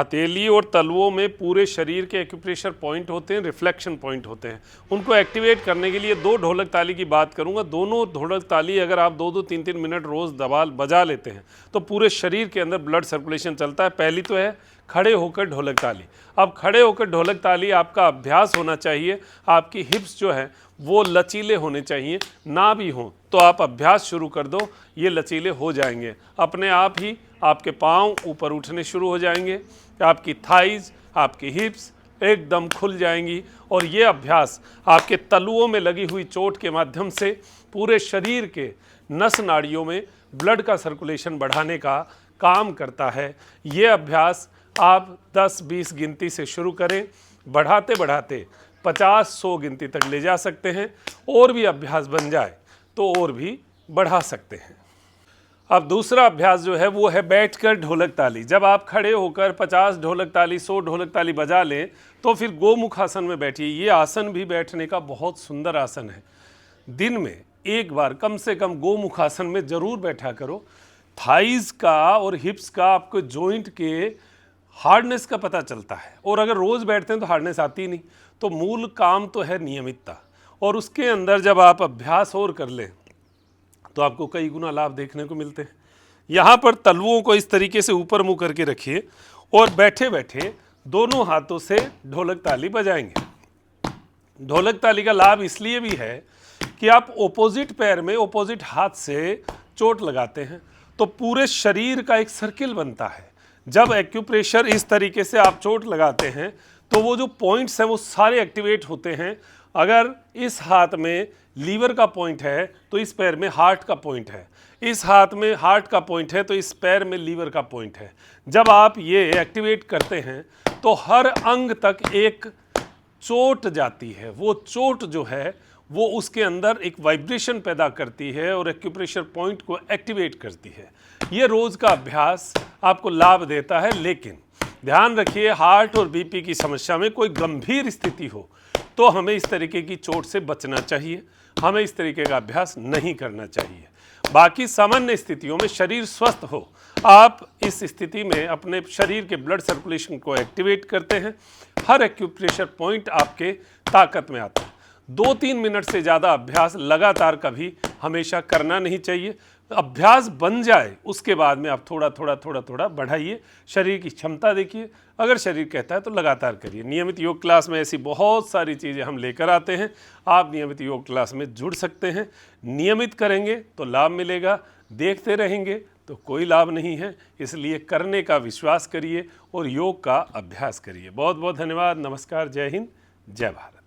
हथेली और तलवों में पूरे शरीर के एक्यूप्रेशर पॉइंट होते हैं, रिफ्लेक्शन पॉइंट होते हैं। उनको एक्टिवेट करने के लिए 2 ढोलक ताली की बात करूंगा। दोनों ढोलक ताली अगर आप 2-2, 3-3 मिनट रोज़ बजा लेते हैं तो पूरे शरीर के अंदर ब्लड सर्कुलेशन चलता है। पहली तो है खड़े होकर ढोलक ताली। अब खड़े होकर ढोलक ताली आपका अभ्यास होना चाहिए। आपकी हिप्स जो है वो लचीले होने चाहिए, ना भी हों तो आप अभ्यास शुरू कर दो, ये लचीले हो जाएंगे अपने आप ही। आपके पाँव ऊपर उठने शुरू हो जाएंगे, आपकी थाइज, आपकी हिप्स एकदम खुल जाएंगी और ये अभ्यास आपके तलुओं में लगी हुई चोट के माध्यम से पूरे शरीर के नस नाड़ियों में ब्लड का सर्कुलेशन बढ़ाने का काम करता है। ये अभ्यास आप 10-20 गिनती से शुरू करें, बढ़ाते बढ़ाते 50-100 गिनती तक ले जा सकते हैं। और भी अभ्यास बन जाए तो और भी बढ़ा सकते हैं। अब दूसरा अभ्यास जो है वो है बैठकर ढोलक ताली। जब आप खड़े होकर 50 ढोलक ताली, 100 ढोलक ताली बजा लें तो फिर गोमुख आसन में बैठिए। ये आसन भी बैठने का बहुत सुंदर आसन है। दिन में एक बार कम से कम गोमुख आसन में ज़रूर बैठा करो। थाइज का और हिप्स का आपको जॉइंट के हार्डनेस का पता चलता है, और अगर रोज़ बैठते हैं तो हार्डनेस आती नहीं। तो मूल काम तो है नियमितता, और उसके अंदर जब आप अभ्यास और कर लें तो आपको कई गुना लाभ देखने को मिलते हैं। यहाँ पर तलवों को इस तरीके से ऊपर मुंह करके रखिए और बैठे बैठे दोनों हाथों से ढोलक ताली बजाएंगे। ढोलक ताली का लाभ इसलिए भी है कि आप ऑपोजिट पैर में ऑपोजिट हाथ से चोट लगाते हैं तो पूरे शरीर का एक सर्किल बनता है। जब एक्यूप्रेशर इस तरीके से आप चोट लगाते हैं तो वो जो पॉइंट्स हैं वो सारे एक्टिवेट होते हैं। अगर इस हाथ में लीवर का पॉइंट है तो इस पैर में हार्ट का पॉइंट है, इस हाथ में हार्ट का पॉइंट है तो इस पैर में लीवर का पॉइंट है। जब आप ये एक्टिवेट करते हैं तो हर अंग तक एक चोट जाती है। वो चोट जो है वो उसके अंदर एक वाइब्रेशन पैदा करती है और एक्यूप्रेशर पॉइंट को एक्टिवेट करती है। ये रोज़ का अभ्यास आपको लाभ देता है। लेकिन ध्यान रखिए, हार्ट और बीपी की समस्या में कोई गंभीर स्थिति हो तो हमें इस तरीके की चोट से बचना चाहिए, हमें इस तरीके का अभ्यास नहीं करना चाहिए। बाकी सामान्य स्थितियों में शरीर स्वस्थ हो, आप इस स्थिति में अपने शरीर के ब्लड सर्कुलेशन को एक्टिवेट करते हैं। हर एक्यूप्रेशर पॉइंट आपके ताकत में आता है। 2-3 मिनट से ज़्यादा अभ्यास लगातार कभी हमेशा करना नहीं चाहिए। अभ्यास बन जाए उसके बाद में आप थोड़ा थोड़ा बढ़ाइए, शरीर की क्षमता देखिए। अगर शरीर कहता है तो लगातार करिए। नियमित योग क्लास में ऐसी बहुत सारी चीज़ें हम लेकर आते हैं। आप नियमित योग क्लास में जुड़ सकते हैं। नियमित करेंगे तो लाभ मिलेगा, देखते रहेंगे तो कोई लाभ नहीं है। इसलिए करने का विश्वास करिए और योग का अभ्यास करिए। बहुत बहुत धन्यवाद। नमस्कार। जय हिंद, जय भारत।